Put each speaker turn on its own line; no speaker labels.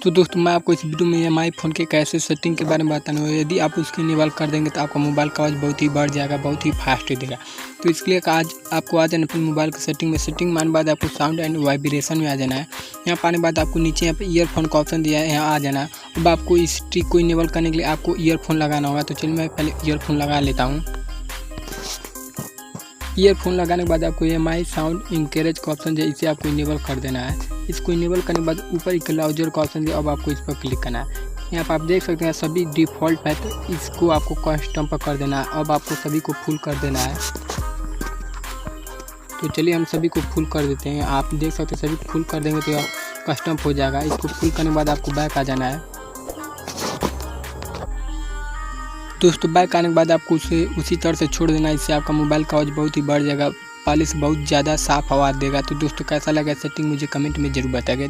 तो दोस्तों मैं आपको इस वीडियो में EMI फ़ोन के कैसे सेटिंग के बारे में बताने वाला हूँ। यदि आप उसकी इनेबल कर देंगे तो आपका मोबाइल का आवाज़ बहुत ही बढ़ जाएगा, बहुत ही फास्ट देगा। तो इसके लिए आज आपको आ जाना अपने मोबाइल की सेटिंग में। सेटिंग में आने बाद आपको साउंड एंड वाइब्रेशन में आ जाना है। यहाँ पर आने के बाद आपको नीचे यहाँ पे ईयरफोन का ऑप्शन दिया है, यहाँ आ जाना है। अब आपको इस ट्रिक को इनेबल करने के लिए आपको ईयरफोन लगाना होगा। तो चलिए मैं पहले ईयरफोन लगा लेता हूँ। ईयरफोन लगाने के बाद आपको EMI साउंड इंकरेज का ऑप्शन है, इसे आपको इनेबल कर देना है। इसको इनेबल करने के बाद ऊपर एक लाउजर का ऑप्शन है, अब आपको इस पर क्लिक करना है। यहाँ पर आप देख सकते हैं सभी डिफ़ॉल्ट है, तो इसको आपको कस्टम पर कर देना है। अब आपको सभी को फुल कर देना है। तो चलिए हम सभी को फुल कर देते हैं। आप देख सकते हैं सभी फुल कर देंगे तो कस्टम हो जाएगा। इसको फुल करने के बाद आपको बैक आ जाना है। दोस्तों बैक आने के बाद आपको उसे उसी तरह से छोड़ देना है। इससे आपका मोबाइल का आवाज़ बहुत ही बढ़ जाएगा, पॉलिश बहुत ज़्यादा साफ आवाज़ देगा। तो दोस्तों कैसा लगा सेटिंग मुझे कमेंट में ज़रूर बताइएगा।